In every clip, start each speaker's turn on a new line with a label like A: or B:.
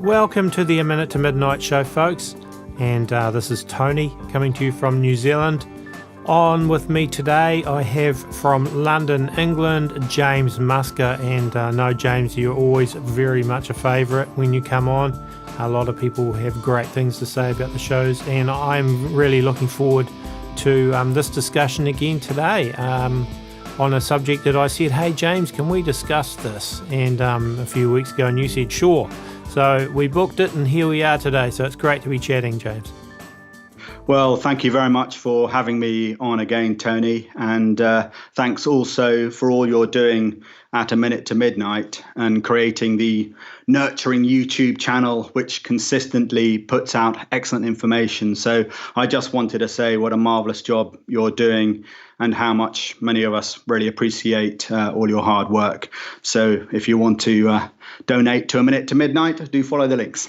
A: Welcome to the A Minute to Midnight show, folks. And this is Tony coming to you from New Zealand. On with me today, I have from London, England, James Musker. And no, James, you're always very much a favourite when you come on. A lot of people have great things to say about the shows, and I'm really looking forward to this discussion again today on a subject that I said, hey, James, can we discuss this? And a few weeks ago, and you said, sure. So we booked it, and here we are today. So it's great to be chatting, James.
B: Well, thank you very much for having me on again, Tony. And thanks also for all you're doing at A Minute to Midnight and creating the nurturing YouTube channel, which consistently puts out excellent information. So I just wanted to say what a marvelous job you're doing and how much many of us really appreciate all your hard work. So if you want to donate to A Minute to Midnight, do follow the links.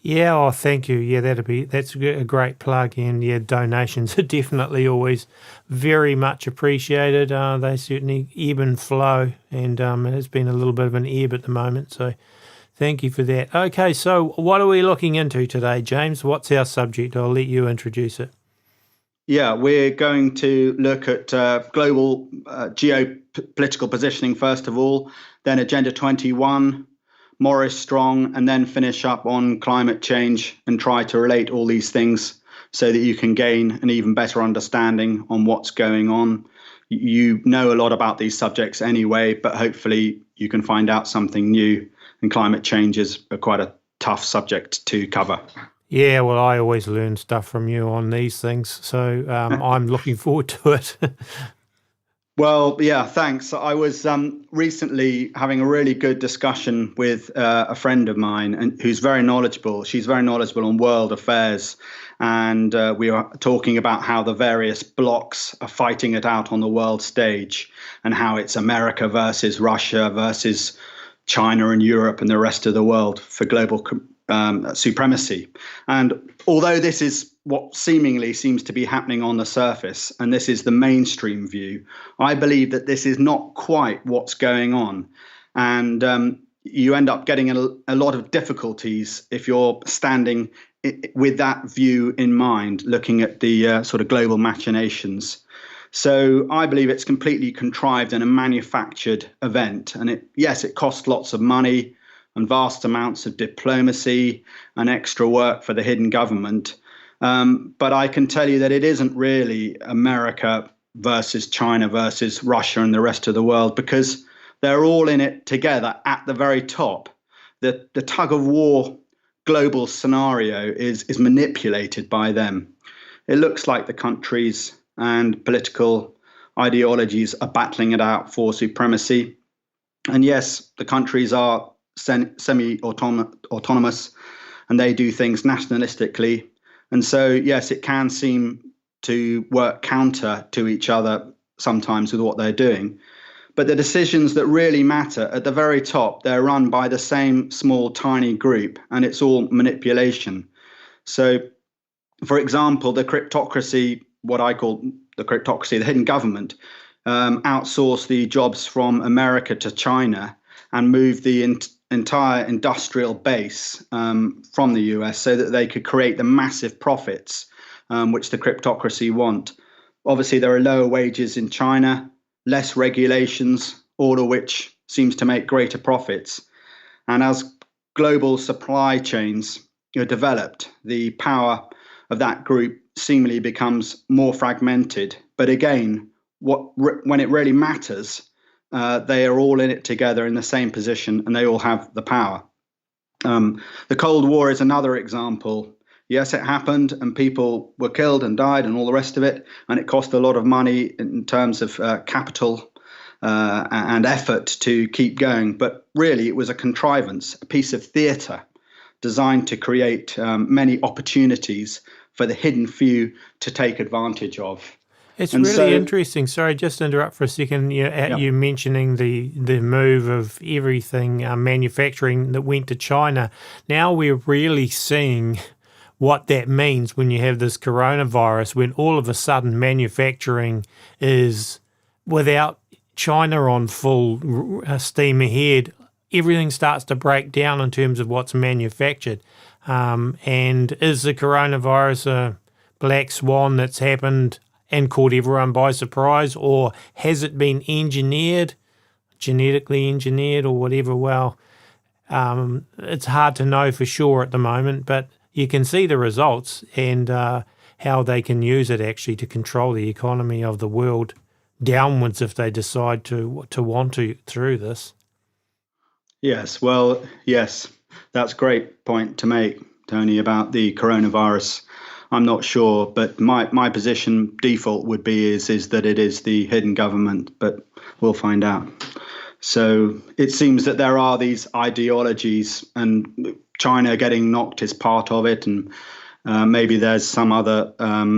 A: Yeah, oh, thank you. Yeah, that's a great plug. And yeah, donations are definitely always very much appreciated. They certainly ebb and flow, and it has been a little bit of an ebb at the moment. So thank you for that. Okay, so what are we looking into today, James? What's our subject? I'll let you introduce it.
B: Yeah, we're going to look at global geopolitical positioning first of all, then Agenda 21, Morris Strong, and then finish up on climate change and try to relate all these things so that you can gain an even better understanding on what's going on. You know a lot about these subjects anyway, but hopefully you can find out something new. And climate change is quite a tough subject to cover.
A: Yeah, well, I always learn stuff from you on these things, so I'm looking forward to it.
B: Well, yeah, thanks. I was recently having a really good discussion with a friend of mine and who's very knowledgeable. She's very knowledgeable on world affairs. And we were talking about how the various blocs are fighting it out on the world stage and how it's America versus Russia versus China and Europe and the rest of the world for global supremacy. And although this is what seemingly seems to be happening on the surface, and this is the mainstream view, I believe that this is not quite what's going on. And you end up getting a lot of difficulties if you're standing with that view in mind, looking at the sort of global machinations. So I believe it's completely contrived and a manufactured event. And it costs lots of money and vast amounts of diplomacy and extra work for the hidden government. But I can tell you that it isn't really America versus China versus Russia and the rest of the world, because they're all in it together at the very top. The tug of war global scenario is manipulated by them. It looks like the countries and political ideologies are battling it out for supremacy. And yes, the countries are semi-autonomous and they do things nationalistically. And so, yes, it can seem to work counter to each other sometimes with what they're doing. But the decisions that really matter at the very top, they're run by the same small, tiny group, and it's all manipulation. So, for example, the cryptocracy, what I call the cryptocracy, the hidden government, outsource the jobs from America to China and move the entire industrial base from the US so that they could create the massive profits which the cryptocracy want. Obviously, there are lower wages in China, less regulations, all of which seems to make greater profits. And as global supply chains are developed, the power of that group seemingly becomes more fragmented. But again, when it really matters, they are all in it together in the same position and they all have the power. The Cold War is another example. Yes, it happened and people were killed and died and all the rest of it. And it cost a lot of money in terms of capital and effort to keep going. But really, it was a contrivance, a piece of theatre designed to create many opportunities for the hidden few to take advantage of.
A: It's really interesting. Sorry, just to interrupt for a second. You mentioning the move of everything manufacturing that went to China. Now we're really seeing what that means when you have this coronavirus, when all of a sudden manufacturing is without China on full steam ahead. everything starts to break down in terms of what's manufactured. And is the coronavirus a black swan that's happened and caught everyone by surprise, or has it been engineered, genetically engineered or whatever? Well, it's hard to know for sure at the moment, but you can see the results and how they can use it actually to control the economy of the world downwards if they decide to want to through this.
B: Yes, well, yes, that's a great point to make, Tony, about the coronavirus. I'm not sure, but my position default would be is that it is the hidden government, but we'll find out. So it seems that there are these ideologies, and China getting knocked is part of it, and maybe there's some other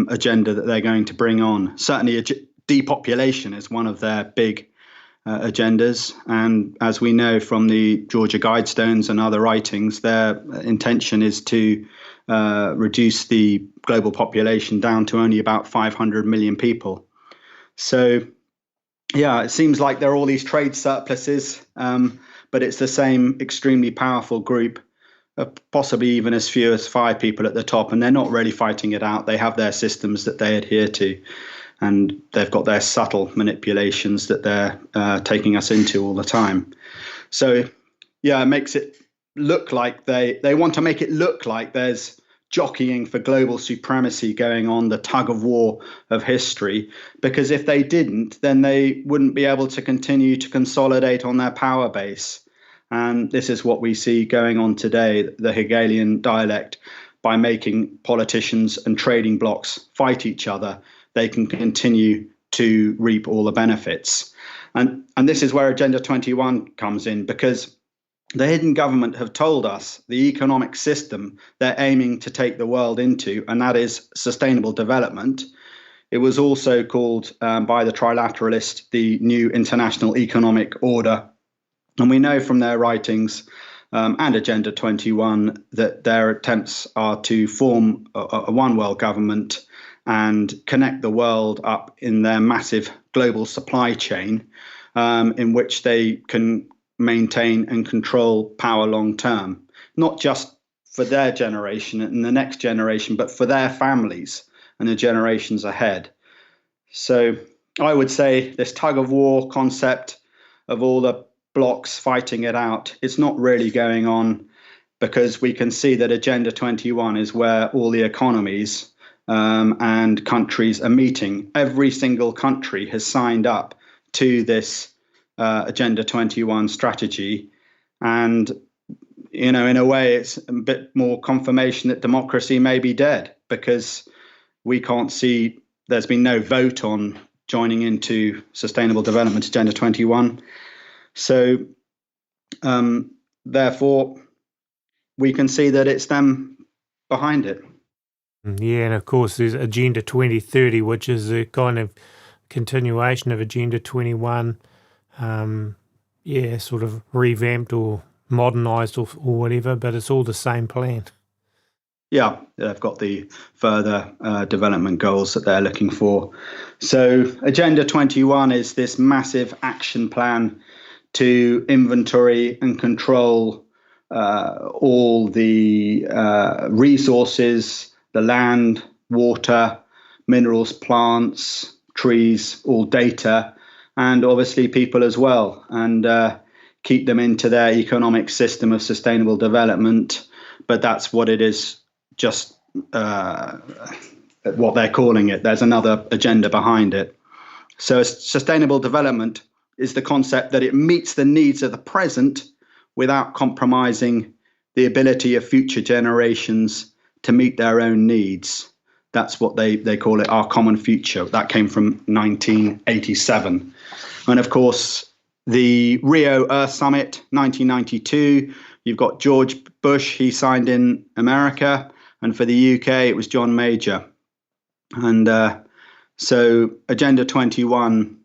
B: agenda that they're going to bring on. Certainly depopulation is one of their big agendas, and as we know from the Georgia Guidestones and other writings, their intention is to reduce the global population down to only about 500 million people. So yeah, it seems like there are all these trade surpluses, but it's the same extremely powerful group, possibly even as few as 5 people at the top, and they're not really fighting it out. They have their systems that they adhere to, and they've got their subtle manipulations that they're taking us into all the time. So yeah, it makes it look like they want to make it look like there's jockeying for global supremacy going on, the tug of war of history, because if they didn't, then they wouldn't be able to continue to consolidate on their power base. And this is what we see going on today, the Hegelian dialect. By making politicians and trading blocs fight each other, they can continue to reap all the benefits. And this is where Agenda 21 comes in, because the hidden government have told us the economic system they're aiming to take the world into, and that is sustainable development. It was also called by the trilateralists the New International Economic Order. And we know from their writings and Agenda 21 that their attempts are to form a one world government and connect the world up in their massive global supply chain, in which they can maintain and control power long term, not just for their generation and the next generation, but for their families and the generations ahead. So I would say this tug of war concept of all the blocs fighting it out, it's not really going on, because we can see that Agenda 21 is where all the economies and countries are meeting. Every single country has signed up to this Agenda 21 strategy. And, in a way, it's a bit more confirmation that democracy may be dead, because we can't see, there's been no vote on joining into Sustainable Development Agenda 21. So, therefore, we can see that it's them behind it.
A: Yeah, and of course there's Agenda 2030, which is a kind of continuation of Agenda 21. Sort of revamped or modernized or whatever, but it's all the same plan.
B: Yeah, they've got the further development goals that they're looking for. So Agenda 21 is this massive action plan to inventory and control all the resources, the land, water, minerals, plants, trees, all data, and obviously people as well, and keep them into their economic system of sustainable development. But that's what it is, just what they're calling it. There's another agenda behind it. So sustainable development is the concept that it meets the needs of the present without compromising the ability of future generations to meet their own needs. That's what they call it, our common future. That came from 1987. And of course, the Rio Earth Summit, 1992, you've got George Bush, he signed in America. And for the UK, it was John Major. And so Agenda 21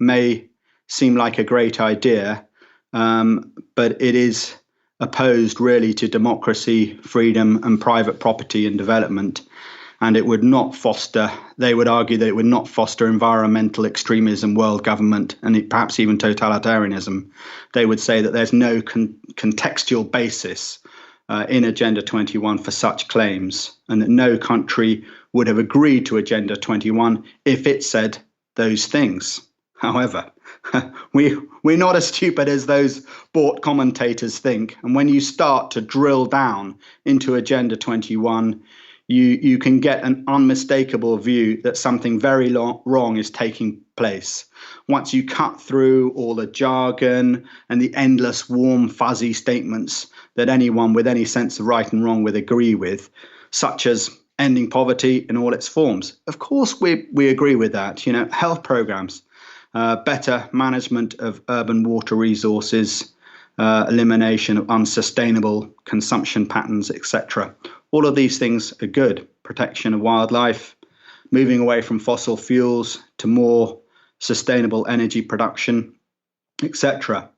B: may seem like a great idea, but it is opposed really to democracy, freedom, and private property and development. and it would not foster, they would argue that it would not foster environmental extremism, world government, and perhaps even totalitarianism. They would say that there's no contextual basis in Agenda 21 for such claims, and that no country would have agreed to Agenda 21 if it said those things. However, we're not as stupid as those bought commentators think. And when you start to drill down into Agenda 21, you can get an unmistakable view that something very wrong is taking place. Once you cut through all the jargon and the endless warm, fuzzy statements that anyone with any sense of right and wrong would agree with, such as ending poverty in all its forms. Of course, we agree with that. Health programs, better management of urban water resources, elimination of unsustainable consumption patterns, etc. All of these things are good. Protection of wildlife, moving away from fossil fuels to more sustainable energy production, etc.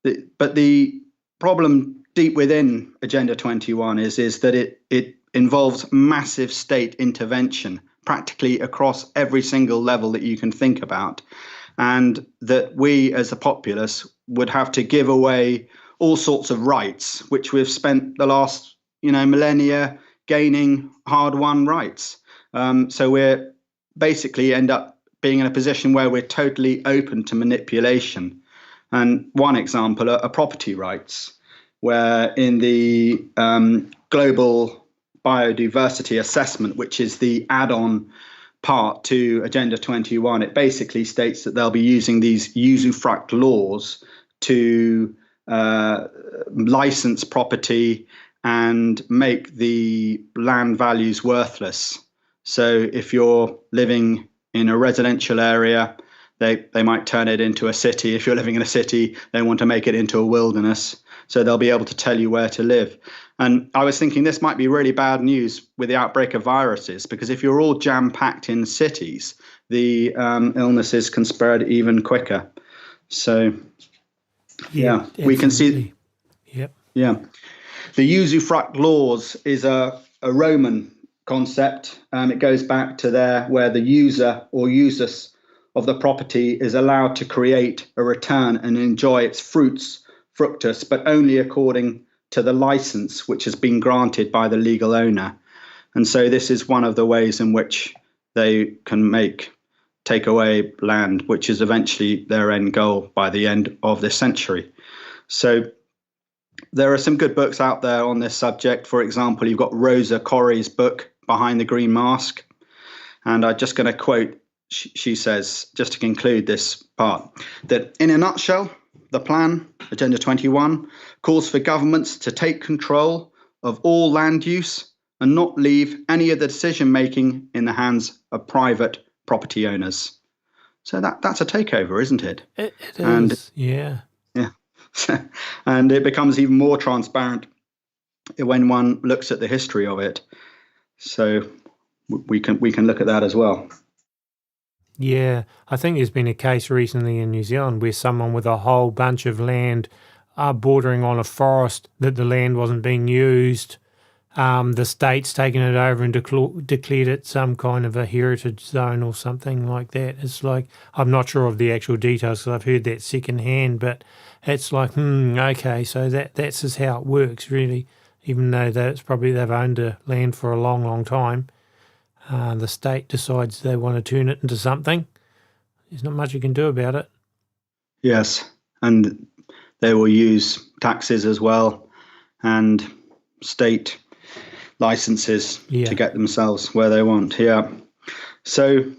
B: But the problem deep within Agenda 21 is that it involves massive state intervention practically across every single level that you can think about, and that we as a populace would have to give away all sorts of rights, which we've spent the last millennia gaining hard-won rights. So we're basically end up being in a position where we're totally open to manipulation. And one example are property rights, where in the global biodiversity assessment, which is the add-on part to Agenda 21, it basically states that they'll be using these usufruct laws to license property and make the land values worthless. So if you're living in a residential area, they might turn it into a city. If you're living in a city, they want to make it into a wilderness. So they'll be able to tell you where to live. And I was thinking this might be really bad news with the outbreak of viruses, because if you're all jam-packed in cities, the illnesses can spread even quicker. So, yeah, we can see.
A: Yep.
B: Yeah. The usufruct laws is a Roman concept. It goes back to there where the user or usus of the property is allowed to create a return and enjoy its fructus, but only according to the license which has been granted by the legal owner. And so this is one of the ways in which they can take away land, which is eventually their end goal by the end of this century. So there are some good books out there on this subject. For example, you've got Rosa Corey's book, Behind the Green Mask. And I'm just going to quote, she says, just to conclude this part, that in a nutshell, the plan, Agenda 21, calls for governments to take control of all land use and not leave any of the decision-making in the hands of private property owners. So that's a takeover, isn't it?
A: It is, yeah.
B: Yeah. And it becomes even more transparent when one looks at the history of it. So we can look at that as well.
A: Yeah, I think there's been a case recently in New Zealand where someone with a whole bunch of land bordering on a forest, that the land wasn't being used. The state's taken it over and declared it some kind of a heritage zone or something like that. It's like, I'm not sure of the actual details because I've heard that secondhand, but it's like, okay, so that's just how it works, really, even though they've owned the land for a long, long time. The state decides they want to turn it into something. There's not much you can do about it.
B: Yes, and they will use taxes as well and state licenses to get themselves where they want. Yeah. So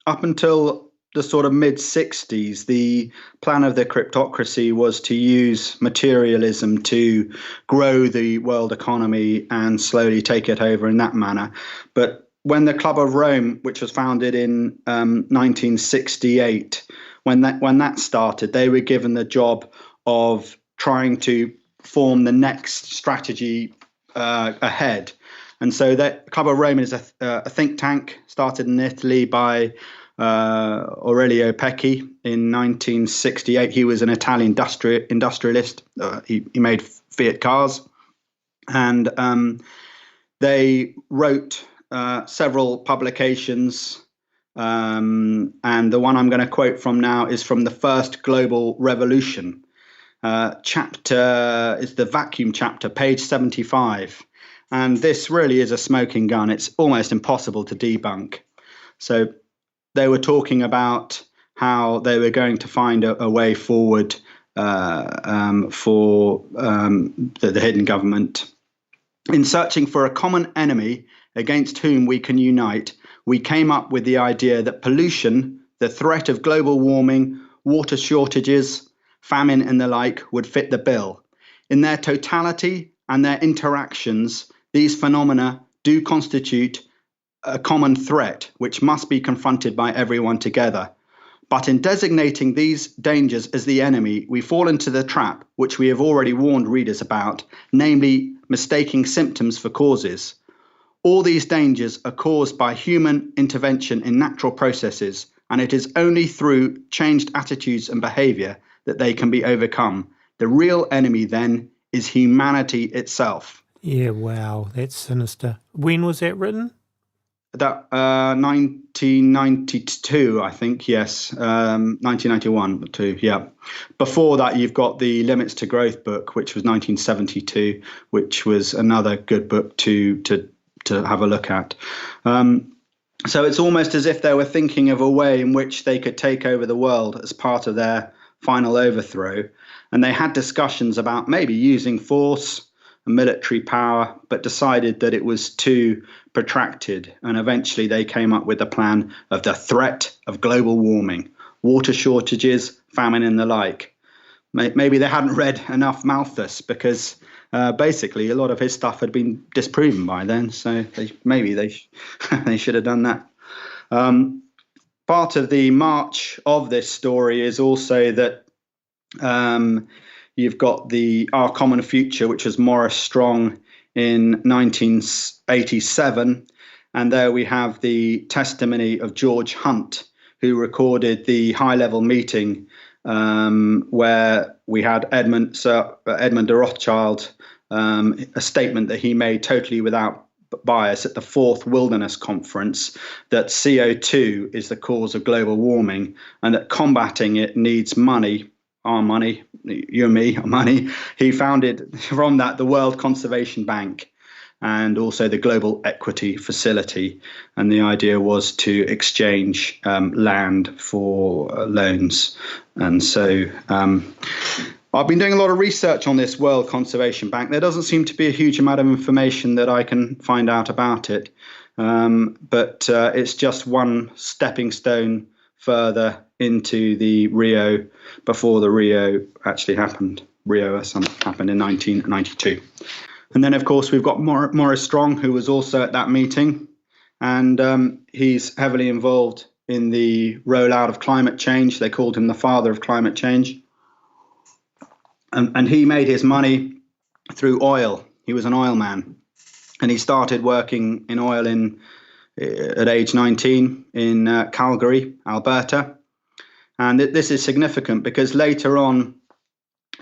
B: up until the sort of mid-60s, the plan of the cryptocracy was to use materialism to grow the world economy and slowly take it over in that manner. But when the Club of Rome, which was founded in 1968, when that started, they were given the job of trying to form the next strategy ahead. And so that Club of Rome is a think tank started in Italy by Aurelio Pecchi in 1968. He was an Italian industrialist. He made Fiat cars, and they wrote several publications, and the one I'm going to quote from now is from the First Global Revolution. Chapter is the vacuum chapter, page 75. And this really is a smoking gun. It's almost impossible to debunk. So they were talking about how they were going to find a way forward for the hidden government. In searching for a common enemy against whom we can unite, we came up with the idea that pollution, the threat of global warming, water shortages, famine and the like would fit the bill. In their totality and their interactions, these phenomena do constitute a common threat which must be confronted by everyone together. But in designating these dangers as the enemy, we fall into the trap which we have already warned readers about, namely mistaking symptoms for causes. All these dangers are caused by human intervention in natural processes, and it is only through changed attitudes and behavior that they can be overcome. The real enemy, then, is humanity itself.
A: Yeah, wow, that's sinister. When was that written?
B: That 1992, I think, yes. 1991, too, yeah. Before that, you've got the Limits to Growth book, which was 1972, which was another good book to have a look at. So it's almost as if they were thinking of a way in which they could take over the world as part of their final overthrow. And they had discussions about maybe using force, military power, but decided that it was too protracted. And eventually they came up with the plan of the threat of global warming, water shortages, famine and the like. Maybe they hadn't read enough Malthus, because basically a lot of his stuff had been disproven by then. So maybe they should have done that. Part of the march of this story is also that you've got Our Common Future, which was Maurice Strong in 1987. And there we have the testimony of George Hunt, who recorded the high-level meeting where we had Edmund de Rothschild, a statement that he made totally without bias at the Fourth Wilderness Conference, that CO2 is the cause of global warming and that combating it needs money, our money, you and me, our money. He founded from that the World Conservation Bank and also the Global Equity Facility. And the idea was to exchange land for loans. And so I've been doing a lot of research on this World Conservation Bank. There doesn't seem to be a huge amount of information that I can find out about it. But it's just one stepping stone further into the Rio, before the Rio actually happened. Rio happened in 1992. And then, of course, we've got Maurice Strong, who was also at that meeting. And he's heavily involved in the rollout of climate change. They called him the father of climate change. And he made his money through oil. He was an oil man. And he started working in oil at age 19 in Calgary, Alberta. And this is significant because later on,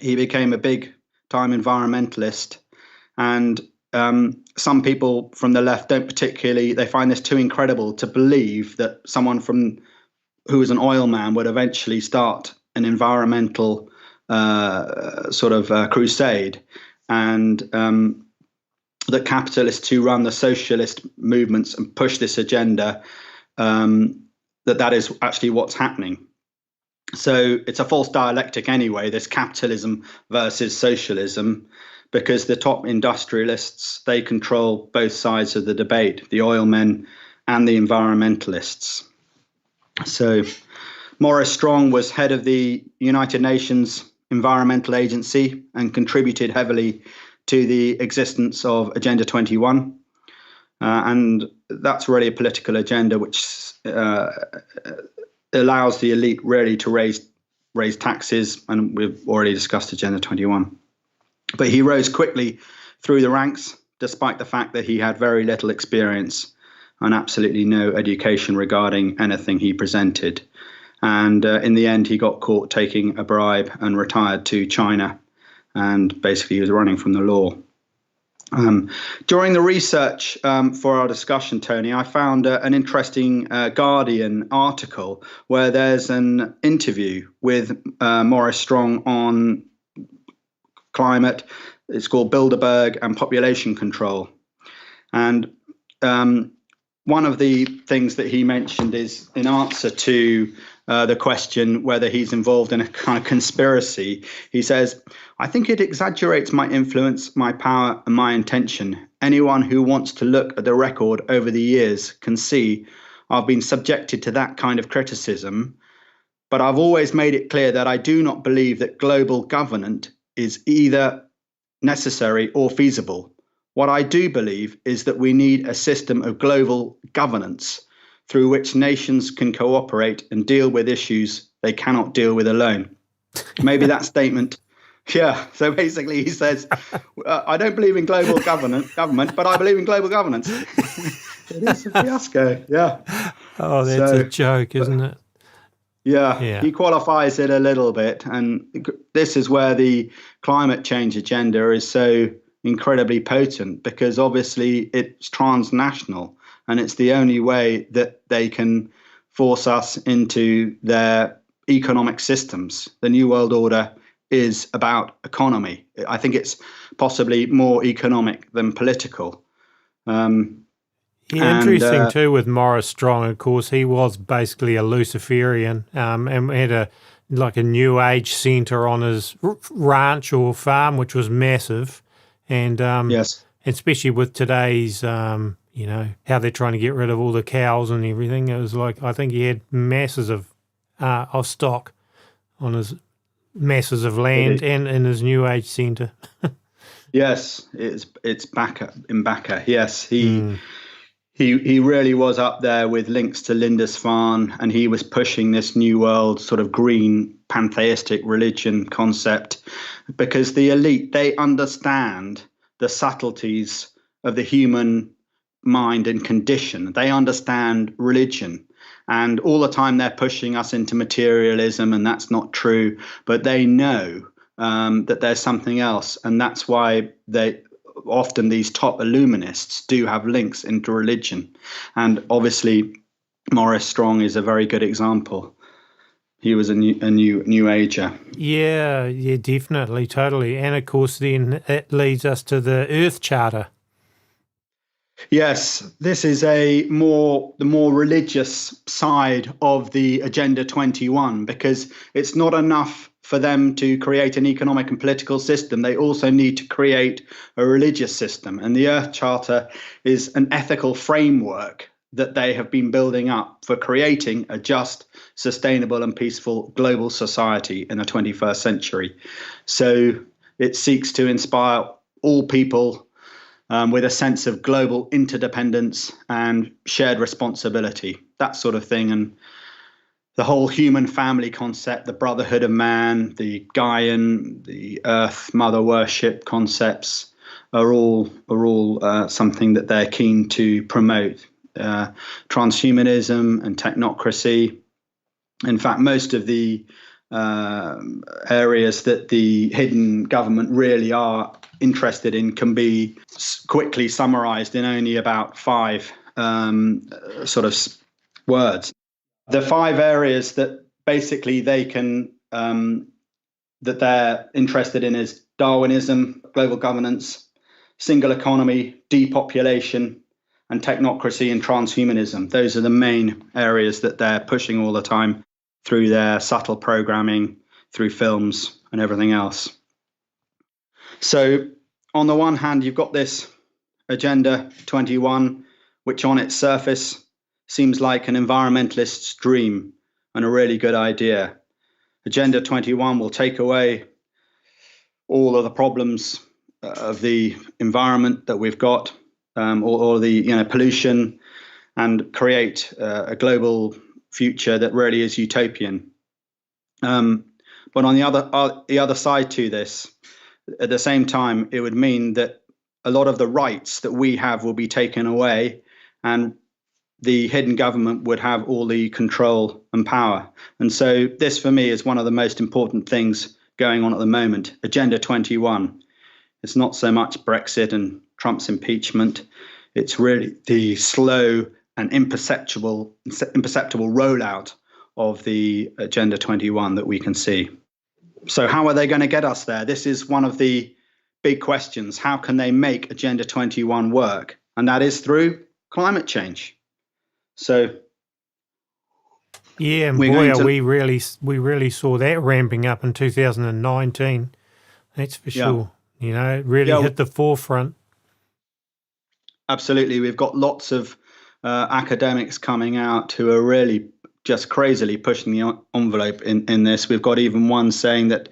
B: he became a big-time environmentalist. And some people from the left they find this too incredible to believe that someone who was an oil man would eventually start an environmental crusade. And that capitalists who run the socialist movements and push this agenda, that is actually what's happening. So it's a false dialectic anyway, this capitalism versus socialism, because the top industrialists, they control both sides of the debate, the oil men and the environmentalists. So Maurice Strong was head of the United Nations Environmental Agency and contributed heavily to the existence of Agenda 21. And that's really a political agenda which allows the elite really to raise taxes, and we've already discussed Agenda 21. But he rose quickly through the ranks, despite the fact that he had very little experience and absolutely no education regarding anything he presented. And in the end, he got caught taking a bribe and retired to China. And basically, he was running from the law. During the research for our discussion, Tony, I found an interesting Guardian article where there's an interview with Maurice Strong on climate. It's called Bilderberg and Population Control. And one of the things that he mentioned is, in answer to the question whether he's involved in a kind of conspiracy, he says, "I think it exaggerates my influence, my power, and my intention. Anyone who wants to look at the record over the years can see I've been subjected to that kind of criticism, but I've always made it clear that I do not believe that global governance is either necessary or feasible. What I do believe is that we need a system of global governance through which nations can cooperate and deal with issues they cannot deal with alone." Maybe that statement. Yeah. So basically he says, I don't believe in global government, but I believe in global governance. It is a fiasco. Yeah.
A: Oh, that's a joke, isn't it?
B: Yeah, he qualifies it a little bit. And this is where the climate change agenda is so incredibly potent, because obviously it's transnational, and it's the only way that they can force us into their economic systems. The New World Order is about economy. I think it's possibly more economic than political.
A: Interesting too with Maurice Strong. Of course, he was basically a Luciferian, and had a New Age centre on his ranch or farm, which was massive. And
B: yes,
A: especially with today's, how they're trying to get rid of all the cows and everything. It was like, I think he had masses of stock on his masses of land and in his New Age centre.
B: Yes, it's Bakker in Bakker. Yes, he really was up there with links to Lindisfarne, and he was pushing this New World sort of green pantheistic religion concept, because the elite, they understand the subtleties of the human mind and condition. They understand religion, and all the time they're pushing us into materialism, and that's not true, but they know that there's something else, and that's why often these top illuminists do have links into religion. And obviously Maurice Strong is a very good example. He was a new ager.
A: Yeah, definitely, totally. And of course then it leads us to the Earth Charter.
B: Yes, this is the more religious side of the Agenda 21, because it's not enough for them to create an economic and political system. They also need to create a religious system. And the Earth Charter is an ethical framework that they have been building up for creating a just, sustainable and peaceful global society in the 21st century. So it seeks to inspire all people with a sense of global interdependence and shared responsibility, that sort of thing. And the whole human family concept, the brotherhood of man, the Gaian, the Earth Mother worship concepts are all something that they're keen to promote. Transhumanism and technocracy. In fact, most of the areas that the hidden government really are interested in can be quickly summarized in only about 5 sort of words. The 5 areas that basically they can that they're interested in is Darwinism, global governance, single economy, depopulation, and technocracy and transhumanism. Those are the main areas that they're pushing all the time through their subtle programming, through films and everything else. So on the one hand, you've got this Agenda 21, which on its surface seems like an environmentalist's dream and a really good idea. Agenda 21 will take away all of the problems of the environment that we've got, or the pollution, and create a global future that really is utopian. But on the other side to this, at the same time, it would mean that a lot of the rights that we have will be taken away, and the hidden government would have all the control and power. And so this, for me, is one of the most important things going on at the moment. Agenda 21. It's not so much Brexit and Trump's impeachment. It's really the slow and imperceptible rollout of the Agenda 21 that we can see. So how are they going to get us there? This is one of the big questions. How can they make Agenda 21 work? And that is through climate change. So
A: yeah, and boy, we really saw that ramping up in 2019. That's for sure. You know, it really hit the forefront.
B: Absolutely. We've got lots of academics coming out who are really just crazily pushing the envelope in this. We've got even one saying that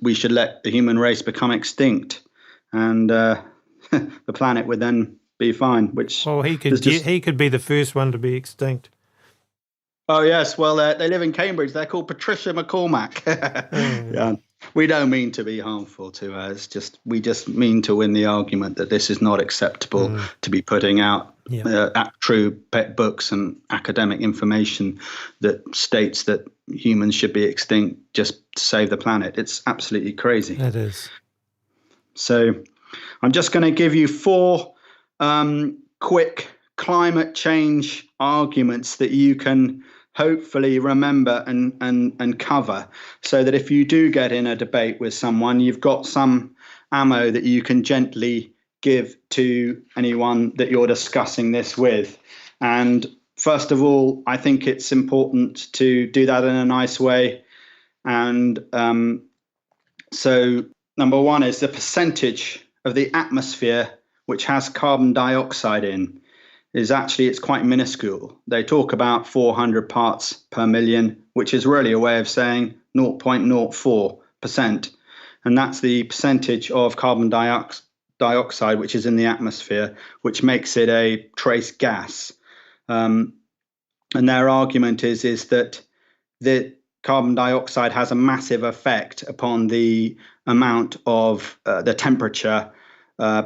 B: we should let the human race become extinct, and the planet would then be fine.
A: He could be the first one to be extinct.
B: Oh yes, well they live in Cambridge. They're called Patricia McCormack. Yeah, we don't mean to be harmful to her. We just mean to win the argument that this is not acceptable to be putting out true books and academic information that states that humans should be extinct just to save the planet. It's absolutely crazy.
A: It is.
B: So I'm just going to give you 4 quick climate change arguments that you can hopefully remember and cover, so that if you do get in a debate with someone, you've got some ammo that you can gently give to anyone that you're discussing this with. And first of all, I think it's important to do that in a nice way. And so number 1 is the percentage of the atmosphere which has carbon dioxide in it's quite minuscule. They talk about 400 parts per million, which is really a way of saying 0.04%. And that's the percentage of carbon dioxide which is in the atmosphere, which makes it a trace gas. And their argument is that the carbon dioxide has a massive effect upon the amount of the temperature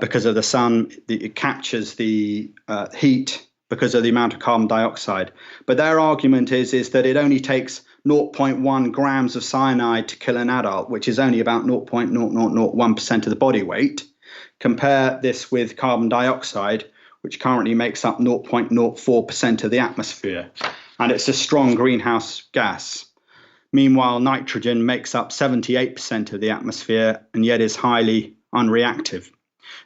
B: because of the sun. It captures the heat because of the amount of carbon dioxide. But their argument is that it only takes 0.1 grams of cyanide to kill an adult, which is only about 0.0001% of the body weight. Compare this with carbon dioxide, which currently makes up 0.04% of the atmosphere, and it's a strong greenhouse gas. Meanwhile, nitrogen makes up 78% of the atmosphere and yet is highly unreactive.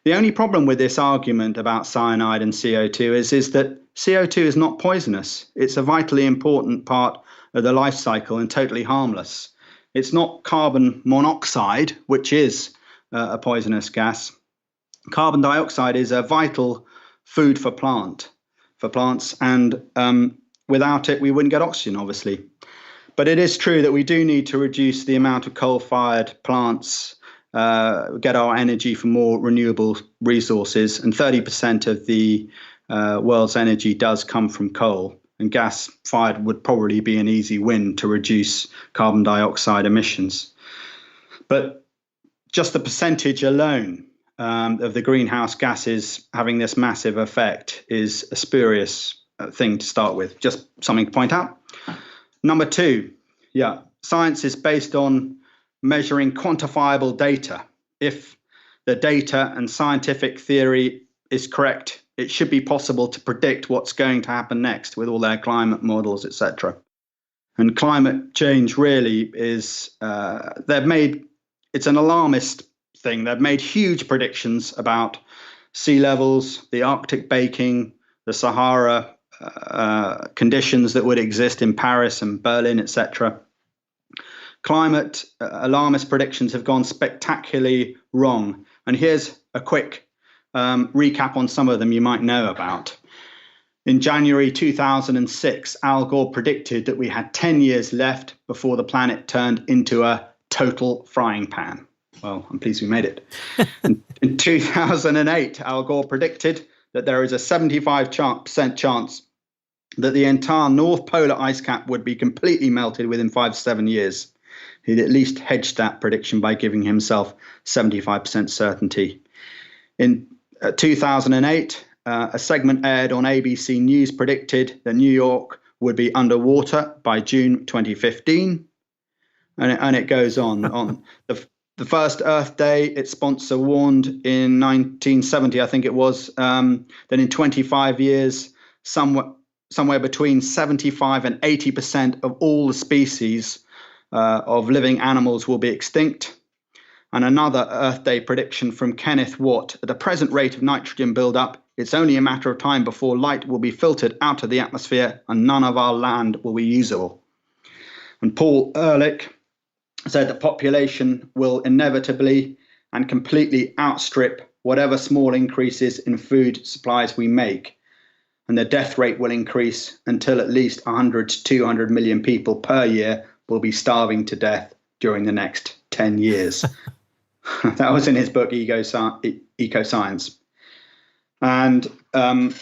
B: The only problem with this argument about cyanide and CO2 is that CO2 is not poisonous. It's a vitally important part of the life cycle and totally harmless. It's not carbon monoxide, which is a poisonous gas. Carbon dioxide is a vital food for plants, and without it, we wouldn't get oxygen, obviously. But it is true that we do need to reduce the amount of coal-fired plants, get our energy from more renewable resources, and 30% of the world's energy does come from coal, and gas-fired would probably be an easy win to reduce carbon dioxide emissions. But just the percentage alone of the greenhouse gases having this massive effect is a spurious thing to start with. Just something to point out. Number 2, science is based on measuring quantifiable data. If the data and scientific theory is correct, it should be possible to predict what's going to happen next with all their climate models, etc. And climate change really is, it's an alarmist thing. They've made huge predictions about sea levels, the Arctic baking, the Sahara conditions that would exist in Paris and Berlin, etc. Climate alarmist predictions have gone spectacularly wrong. And here's a quick recap on some of them you might know about. In January 2006, Al Gore predicted that we had 10 years left before the planet turned into a total frying pan. Well, I'm pleased we made it. In 2008, Al Gore predicted that there is a 75% chance that the entire North Polar ice cap would be completely melted within 5 to 7 years. He'd at least hedged that prediction by giving himself 75% certainty. In 2008, a segment aired on ABC News predicted that New York would be underwater by June 2015. And it goes on. the first Earth Day, its sponsor warned in 1970, I think it was, that in 25 years, somewhere between 75 and 80% of all the species of living animals will be extinct. And another Earth Day prediction from Kenneth Watt: at the present rate of nitrogen buildup, it's only a matter of time before light will be filtered out of the atmosphere and none of our land will be usable. And Paul Ehrlich said that population will inevitably and completely outstrip whatever small increases in food supplies we make. And the death rate will increase until at least 100 to 200 million people per year will be starving to death during the next 10 years. That was in his book, Ecoscience. And a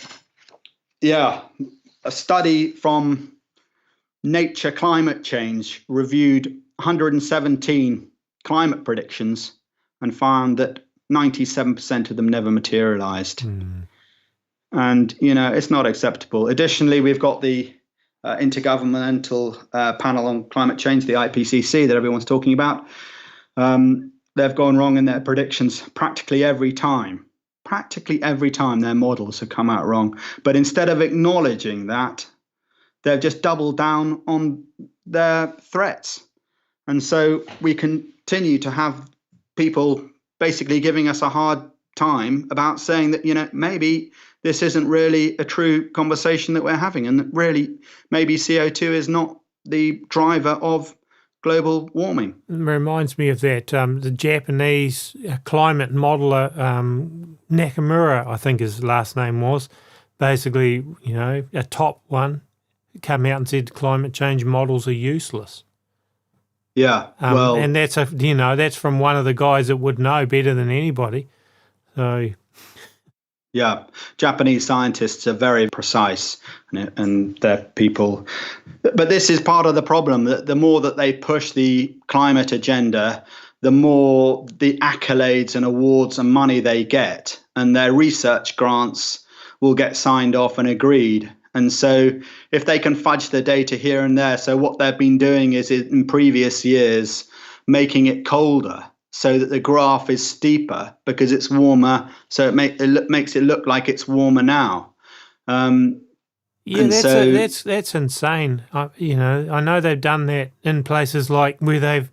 B: study from Nature Climate Change reviewed 117 climate predictions and found that 97% of them never materialized. And, it's not acceptable. Additionally, we've got the Intergovernmental Panel on Climate Change, the IPCC, that everyone's talking about. They've gone wrong in their predictions practically every time. Practically every time their models have come out wrong. But instead of acknowledging that, they've just doubled down on their threats. And so we continue to have people basically giving us a hard time about saying that, maybe this isn't really a true conversation that we're having, and that really maybe CO2 is not the driver of global warming.
A: It reminds me of that, the Japanese climate modeler, Nakamura, I think his last name was, basically, a top one, came out and said climate change models are useless.
B: Yeah, well,
A: and that's from one of the guys that would know better than anybody. So,
B: yeah, Japanese scientists are very precise, and they're people. But this is part of the problem, that the more that they push the climate agenda, the more the accolades and awards and money they get, and their research grants will get signed off and agreed. And so if they can fudge the data here and there, so what they've been doing is in previous years, making it colder so that the graph is steeper because it's warmer. So it makes it look like it's warmer now.
A: That's insane. I know they've done that in places like in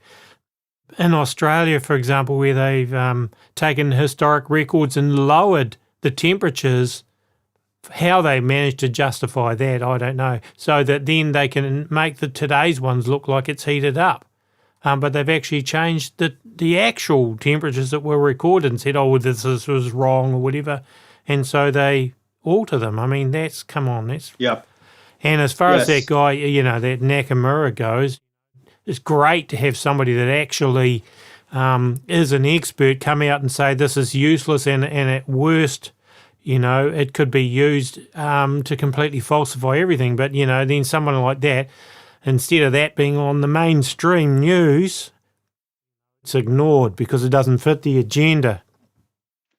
A: Australia, for example, where they've taken historic records and lowered the temperatures. How they managed to justify that, I don't know, so that then they can make today's ones look like it's heated up. But they've actually changed the actual temperatures that were recorded and said, this was wrong or whatever. And so they alter them. I mean, come on.
B: Yep.
A: And as far as that guy, that Nakamura goes, it's great to have somebody that actually is an expert come out and say this is useless and at worst, it could be used to completely falsify everything. But, then someone like that, instead of that being on the mainstream news, it's ignored because it doesn't fit the agenda.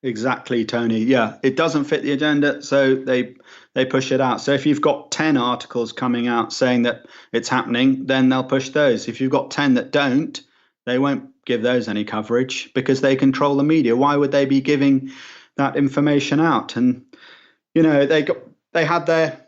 B: Exactly, Tony. Yeah, it doesn't fit the agenda, so they push it out. So if you've got 10 articles coming out saying that it's happening, then they'll push those. If you've got 10 that don't, they won't give those any coverage because they control the media. Why would they be giving that information out? And they had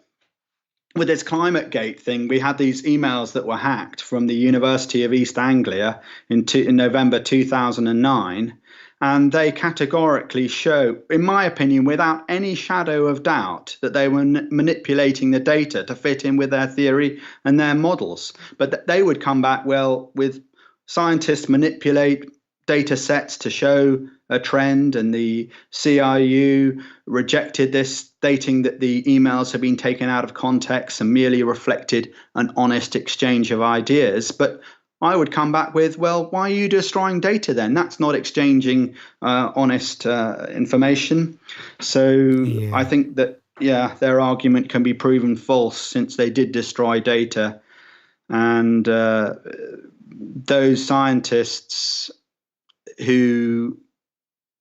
B: with this Climategate thing, we had these emails that were hacked from the University of East Anglia in November 2009, and they categorically show, in my opinion, without any shadow of doubt, that they were manipulating the data to fit in with their theory and their models. But they would come back, with scientists manipulate data sets to show a trend, and the CRU rejected this, stating that the emails had been taken out of context and merely reflected an honest exchange of ideas. But I would come back with, why are you destroying data then? That's not exchanging honest information. So I think that, their argument can be proven false since they did destroy data. And those scientists who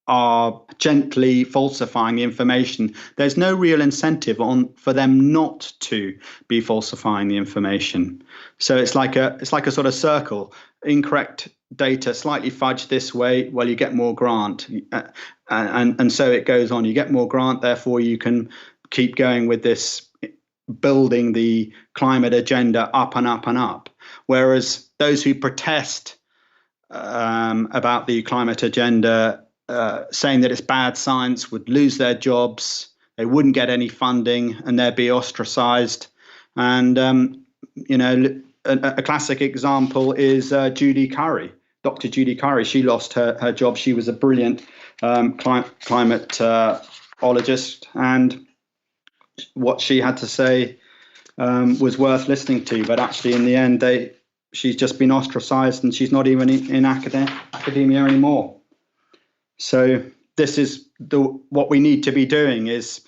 B: are gently falsifying the information, there's no real incentive for them not to be falsifying the information. So it's like a sort of circle. Incorrect data slightly fudged this way, well, you get more grant. And so it goes on. You get more grant, therefore you can keep going with this, building the climate agenda up and up and up. Whereas those who protest about the climate agenda, saying that it's bad science, would lose their jobs, they wouldn't get any funding, and they'd be ostracized. And, a classic example is Judy Curry, Dr. Judy Curry. She lost her job. She was a brilliant climatologist, and what she had to say was worth listening to. But actually, in the end, she's just been ostracized, and she's not even in academia anymore. So this is what we need to be doing is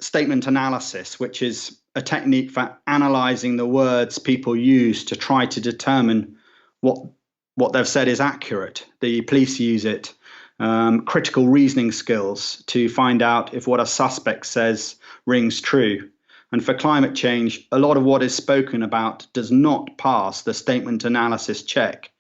B: statement analysis, which is a technique for analyzing the words people use to try to determine what they've said is accurate. The police use it. Critical reasoning skills to find out if what a suspect says rings true. And for climate change, a lot of what is spoken about does not pass the statement analysis check.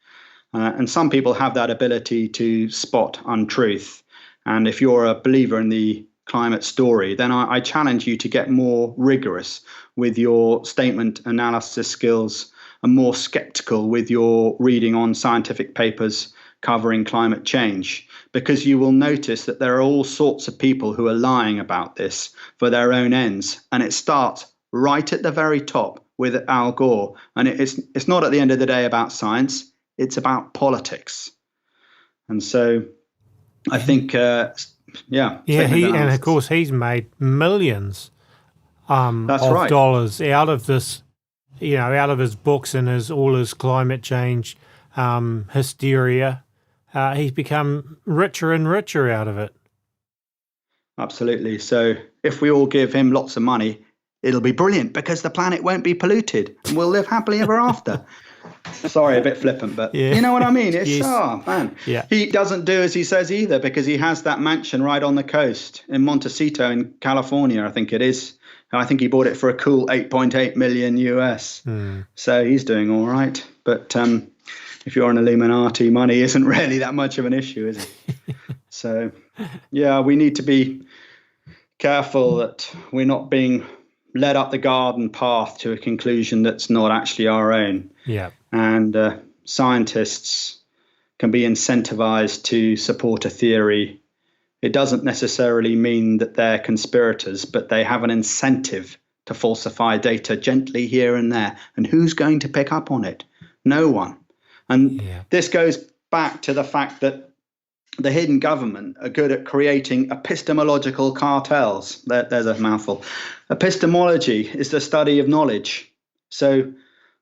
B: And some people have that ability to spot untruth. And if you're a believer in the climate story, then I challenge you to get more rigorous with your statement analysis skills and more skeptical with your reading on scientific papers covering climate change, because you will notice that there are all sorts of people who are lying about this for their own ends. And it starts right at the very top with Al Gore. And it's not at the end of the day about science, it's about politics. And so I think,
A: and of course he's made millions of dollars out of this, out of his books and all his climate change hysteria. He's become richer and richer out of it.
B: Absolutely. So if we all give him lots of money, it'll be brilliant because the planet won't be polluted and we'll live happily ever after. Sorry, a bit flippant, but you know what I mean? It's, He doesn't do as he says either, because he has that mansion right on the coast in Montecito in California, I think it is. I think he bought it for a cool 8.8 million US. So he's doing all right. But if you're an Illuminati, money isn't really that much of an issue, is it? So, we need to be careful that we're not being led up the garden path to a conclusion that's not actually our own.
A: Yeah.
B: And scientists can be incentivized to support a theory. It doesn't necessarily mean that they're conspirators, but they have an incentive to falsify data gently here and there. And who's going to pick up on it? No one. And this goes back to the fact that the hidden government are good at creating epistemological cartels. There's a mouthful. Epistemology is the study of knowledge. So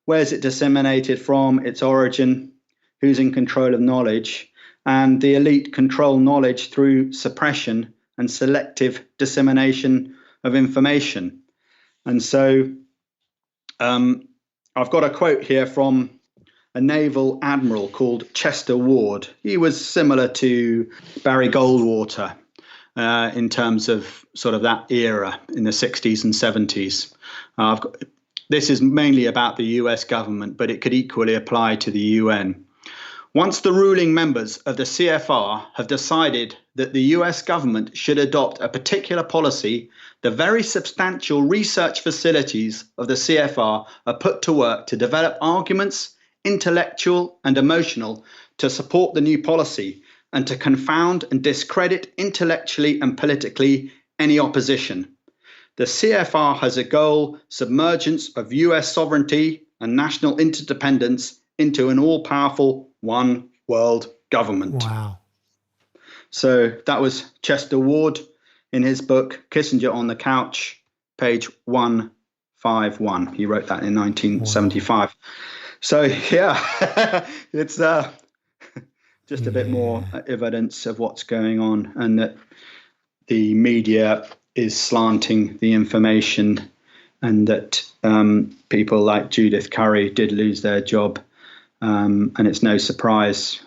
B: where's it disseminated from, its origin, who's in control of knowledge, and the elite control knowledge through suppression and selective dissemination of information. And so I've got a quote here from a naval admiral called Chester Ward. He was similar to Barry Goldwater in terms of sort of that era in the 60s and 70s. This is mainly about the US government, but it could equally apply to the UN. Once the ruling members of the CFR have decided that the US government should adopt a particular policy, the very substantial research facilities of the CFR are put to work to develop arguments, intellectual and emotional, to support the new policy and to confound and discredit intellectually and politically any opposition. The CFR has a goal: submergence of US sovereignty and national interdependence into an all-powerful one world government.
A: Wow.
B: So that was Chester Ward in his book, Kissinger on the Couch, page 151. He wrote that in 1975. Wow. So, it's just a bit more evidence of what's going on, and that the media is slanting the information, and that people like Judith Curry did lose their job. And it's no surprise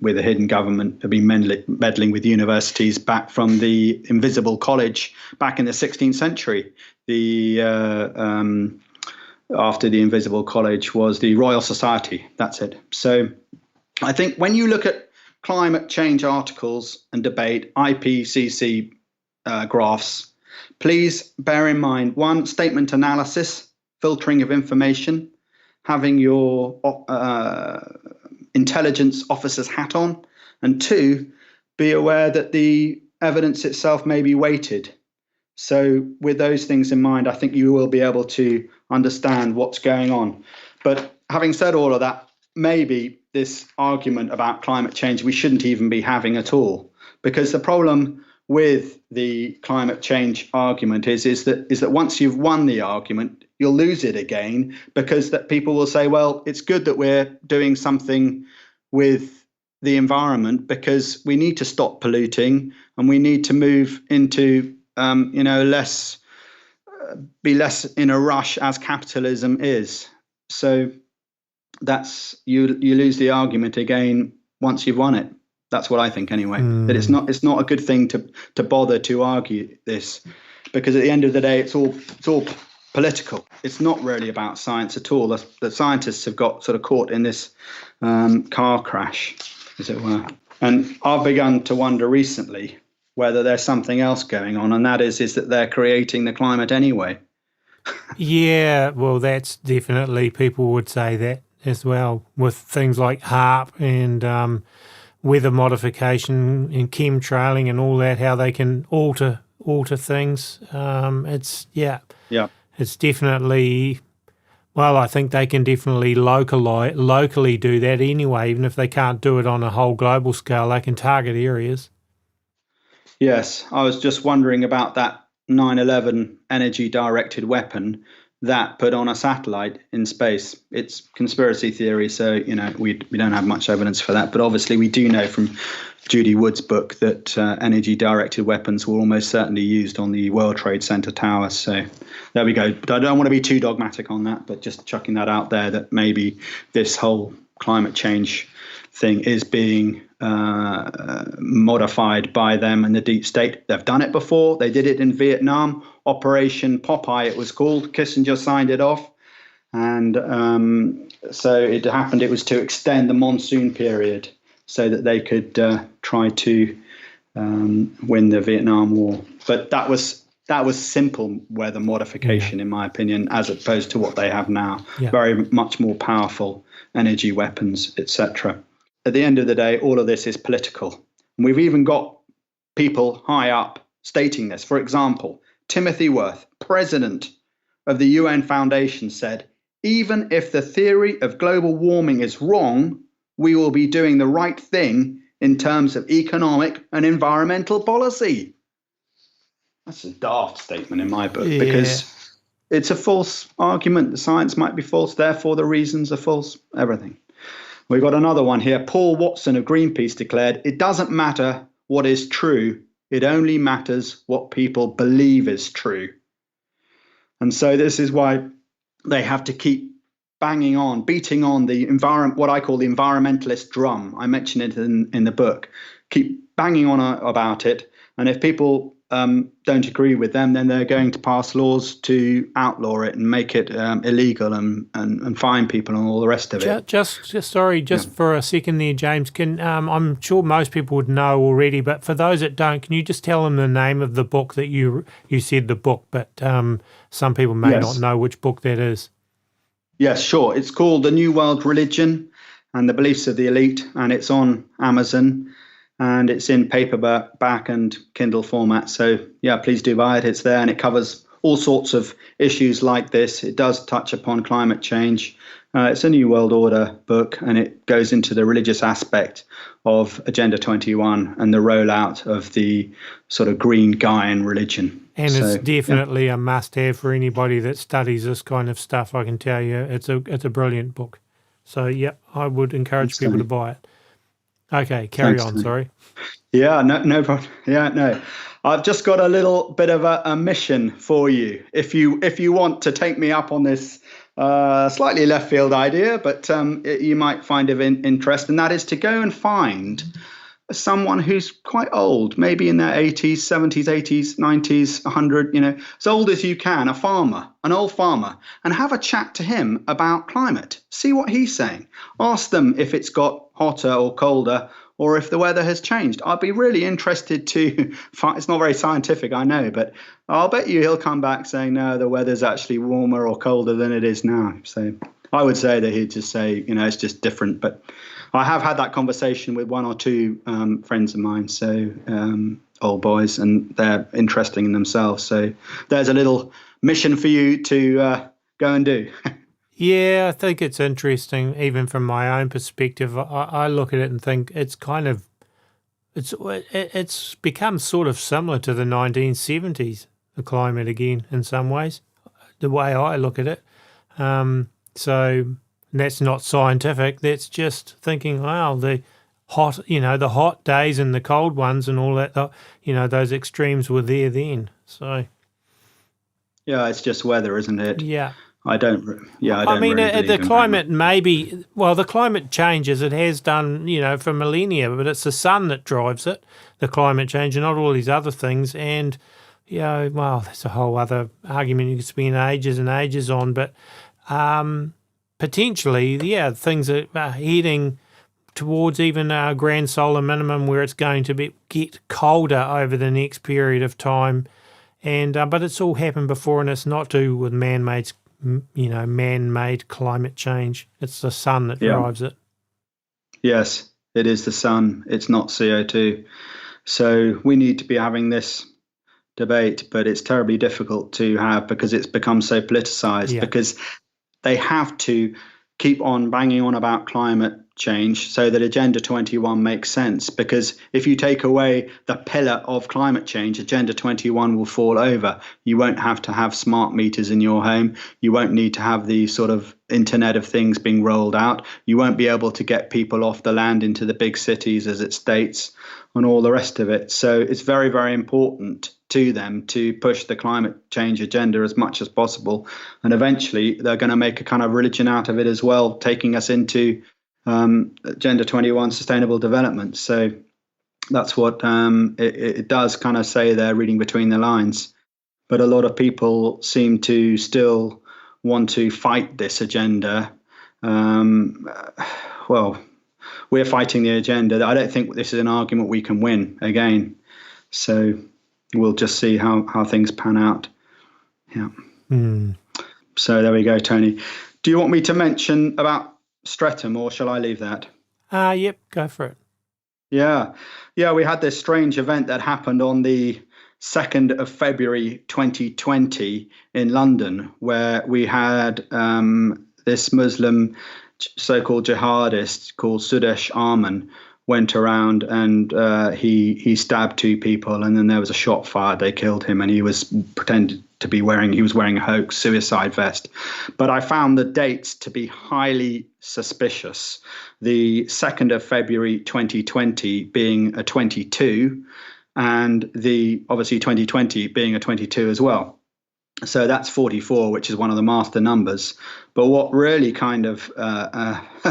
B: with a hidden government have been meddling with universities back from the Invisible College back in the 16th century. After the Invisible College was the Royal Society. That's it. So I think when you look at climate change articles and debate, IPCC graphs, please bear in mind, one, statement analysis, filtering of information, having your intelligence officer's hat on, and two, be aware that the evidence itself may be weighted. So with those things in mind, I think you will be able to understand what's going on. But having said all of that, maybe this argument about climate change we shouldn't even be having at all, because the problem with the climate change argument is that once you've won the argument, you'll lose it again, because that people will say, well, it's good that we're doing something with the environment because we need to stop polluting and we need to move into be less in a rush as capitalism is. So that's you lose the argument again once you've won it. That's what I think anyway. That it's not a good thing to bother to argue this, because at the end of the day it's all political. It's not really about science at all. The scientists have got sort of caught in this car crash, as it were. And I've begun to wonder recently whether there's something else going on, and that is that they're creating the climate anyway.
A: Yeah, well, that's definitely, people would say that as well, with things like HARP and weather modification and chemtrailing and all that, how they can alter things. It's definitely, well, I think they can definitely locally do that anyway. Even if they can't do it on a whole global scale, they can target areas.
B: Yes, I was just wondering about that 9/11 energy-directed weapon that put on a satellite in space. It's conspiracy theory, so we don't have much evidence for that. But obviously, we do know from Judy Wood's book that energy-directed weapons were almost certainly used on the World Trade Center towers. So there we go. But I don't want to be too dogmatic on that, but just chucking that out there, that maybe this whole climate change thing is being modified by them and the deep state. They've done it before. They did it in Vietnam, Operation Popeye it was called. Kissinger signed it off. And so it happened, it was to extend the monsoon period so that they could try to win the Vietnam War. But that was simple weather modification, in my opinion, as opposed to what they have now. Yeah. Very much more powerful energy weapons, etc. At the end of the day, all of this is political. And we've even got people high up stating this. For example, Timothy Worth, president of the UN Foundation, said, even if the theory of global warming is wrong, we will be doing the right thing in terms of economic and environmental policy. That's a daft statement in my book, because it's a false argument. The science might be false, therefore the reasons are false, everything. We've got another one here. Paul Watson of Greenpeace declared, it doesn't matter what is true. It only matters what people believe is true. And so this is why they have to keep beating on the what I call the environmentalist drum. I mention it in the book. Keep banging on about it. And if people don't agree with them, then they're going to pass laws to outlaw it and make it illegal and fine people and all the rest of it.
A: Just for a second there, James, I'm sure most people would know already, but for those that don't, can you just tell them the name of the book that you said the book, but some people may not know which book that is.
B: Yes, sure. It's called The New World Religion and the Beliefs of the Elite, and it's on Amazon. And it's in paperback and Kindle format. So, yeah, please do buy it. It's there, and it covers all sorts of issues like this. It does touch upon climate change. It's a New World Order book, and it goes into the religious aspect of Agenda 21 and the rollout of the sort of green Gaian religion.
A: And it's definitely a must-have for anybody that studies this kind of stuff, I can tell you. It's a brilliant book. So, yeah, I would encourage people to buy it. Okay, carry on, sorry.
B: Yeah, no problem. Yeah, no. I've just got a little bit of a mission for you. If you want to take me up on this slightly left field idea, but you might find of interest, and that is to go and find someone who's quite old, maybe in their 80s, 70s, 80s, 90s, 100, as old as you can, an old farmer, and have a chat to him about climate. See what he's saying. Ask them if it's got hotter or colder, or if the weather has changed. I'd be really interested to find, it's not very scientific, I know, but I'll bet you he'll come back saying, no, the weather's actually warmer or colder than it is now. So I would say that he'd just say, it's just different. But I have had that conversation with one or two friends of mine, so old boys, and they're interesting in themselves. So there's a little mission for you to go and do.
A: Yeah, I think it's interesting, even from my own perspective. I look at it and think it's become sort of similar to the 1970s, the climate again, in some ways, the way I look at it. So that's not scientific. That's just thinking, wow, the hot days and the cold ones and all that, those extremes were there then. So
B: yeah, it's just weather, isn't it?
A: Yeah.
B: I mean,
A: really the climate the climate changes. It has done, for millennia, but it's the sun that drives it, the climate change, and not all these other things. And, that's a whole other argument you could spend ages and ages on. But potentially, things are heading towards even a grand solar minimum where it's going to get colder over the next period of time. And but it's all happened before, and it's not to do with man-made climate change. It's the sun that drives it. Yes,
B: it is the sun. It's not CO2. So we need to be having this debate, but it's terribly difficult to have because it's become so politicized, because they have to keep on banging on about climate change so that Agenda 21 makes sense. Because if you take away the pillar of climate change, Agenda 21 will fall over. You won't have to have smart meters in your home. You won't need to have the sort of Internet of Things being rolled out. You won't be able to get people off the land into the big cities, as it states, and all the rest of it. So it's very, very important to them to push the climate change agenda as much as possible. And eventually they're going to make a kind of religion out of it as well, taking us into Agenda 21 sustainable development. So that's what it does kind of say there, reading between the lines. But a lot of people seem to still want to fight this agenda. Well, we're fighting the agenda. I don't think this is an argument we can win again. So we'll just see how things pan out. Yeah. So there we go, Tony. Do you want me to mention about Streatham, or shall I leave that?
A: Yep, go for it.
B: Yeah, we had this strange event that happened on the 2nd of February 2020 in London, where we had this Muslim so-called jihadist called Sudesh Arman went around and he stabbed 2 people, and then there was a shot fired. They killed him, and he was pretended to be wearing a hoax suicide vest. But I found the dates to be highly suspicious. The 2nd of February 2020 being a 22, and the obviously 2020 being a 22 as well. So that's 44, which is one of the master numbers. But what really kind of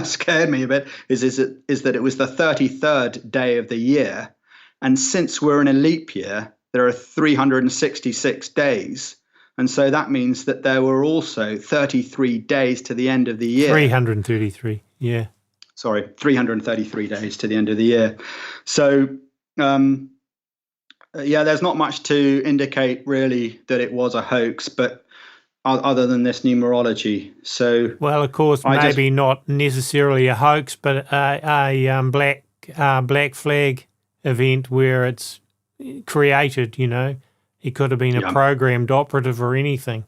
B: scared me a bit is that it was the 33rd day of the year. And since we're in a leap year, there are 366 days. And so that means that there were also 33 days to the end of the year.
A: 333, yeah.
B: Sorry, 333 days to the end of the year. So, there's not much to indicate really that it was a hoax, but other than this numerology. So,
A: well, of course, maybe not necessarily a hoax, but a black flag event where it's created. It could have been a programmed operative or anything.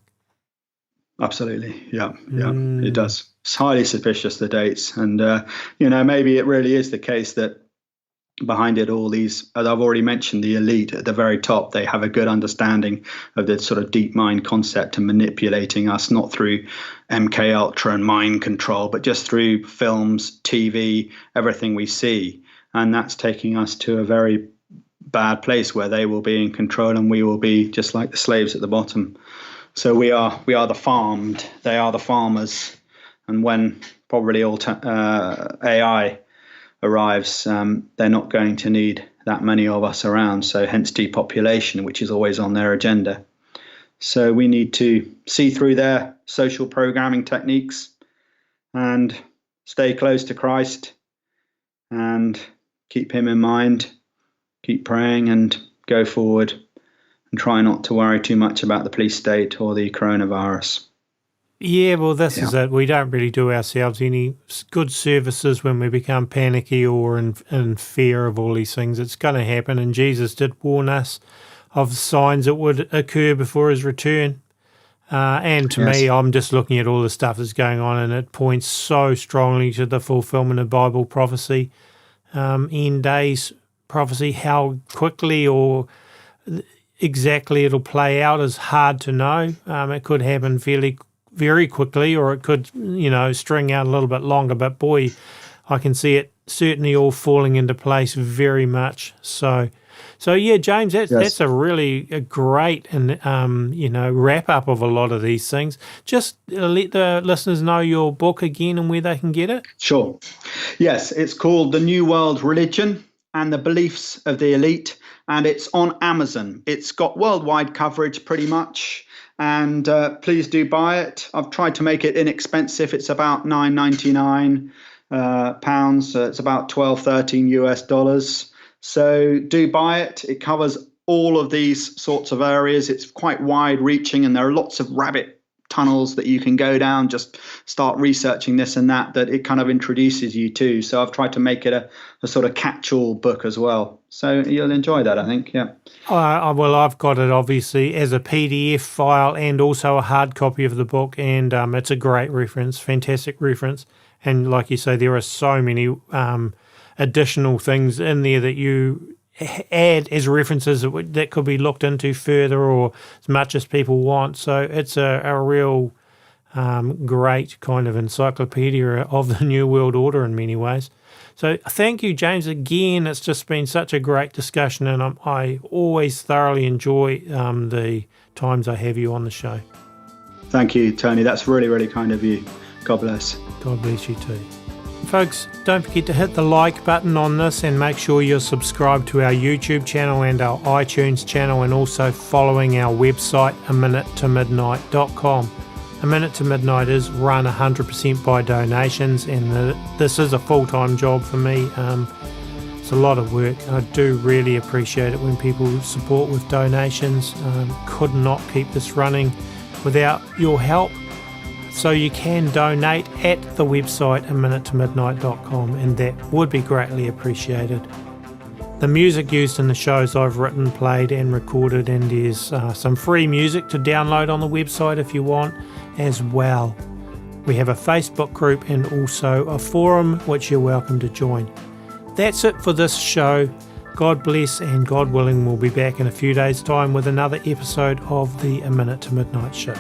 B: Absolutely, yeah, it does. It's highly suspicious, the dates, and maybe it really is the case that behind it all these, as I've already mentioned, the elite at the very top, they have a good understanding of the sort of deep mind concept and manipulating us, not through MK Ultra and mind control, but just through films, TV, everything we see. And that's taking us to a very bad place where they will be in control and we will be just like the slaves at the bottom. So we are the farmed, they are the farmers. And when probably AI arrives, they're not going to need that many of us around. So hence depopulation, which is always on their agenda. So we need to see through their social programming techniques and stay close to Christ and keep him in mind, keep praying and go forward and try not to worry too much about the police state or the coronavirus.
A: Yeah, well, this is it. We don't really do ourselves any good services when we become panicky or in fear of all these things. It's going to happen, and Jesus did warn us of signs that would occur before his return. And to me, I'm just looking at all the stuff that's going on, and it points so strongly to the fulfillment of Bible prophecy, end days prophecy. How quickly or exactly it'll play out is hard to know. It could happen very quickly, or it could, string out a little bit longer. But boy, I can see it certainly all falling into place very much. So yeah, James, that's a really great and wrap up of a lot of these things. Just let the listeners know your book again and where they can get it.
B: Sure. Yes, it's called The New World Religion and the Beliefs of the Elite, and it's on Amazon. It's got worldwide coverage pretty much. And please do buy it. I've tried to make it inexpensive. It's about £9.99 pounds. So it's about $12-13 US. So do buy it. It covers all of these sorts of areas. It's quite wide reaching, and there are lots of rabbit tunnels that you can go down, just start researching this and that it kind of introduces you to. So I've tried to make it a sort of catch-all book as well. So you'll enjoy that, I think, yeah.
A: Well, I've got it obviously as a PDF file and also a hard copy of the book, and it's a great reference, fantastic reference. And like you say, there are so many additional things in there that you add as references that could be looked into further or as much as people want. So it's a real great kind of encyclopedia of the New World Order in many ways. So thank you, James, again. It's just been such a great discussion, and I always thoroughly enjoy the times I have you on the show.
B: Thank you, Tony. That's really, really kind of you. God bless.
A: God bless you too. Folks, don't forget to hit the like button on this, and make sure you're subscribed to our YouTube channel and our iTunes channel, and also following our website, imminent-to-midnight.com. A Minute to Midnight is run 100% by donations, and this is a full-time job for me. It's a lot of work. I do really appreciate it when people support with donations. Could not keep this running without your help. So you can donate at the website imminent-to-midnight.com, and that would be greatly appreciated. The music used in the shows I've written, played and recorded, and there's some free music to download on the website if you want as well. We have a Facebook group and also a forum which you're welcome to join. That's it for this show. God bless, and God willing, we'll be back in a few days' time with another episode of the A Minute to Midnight show.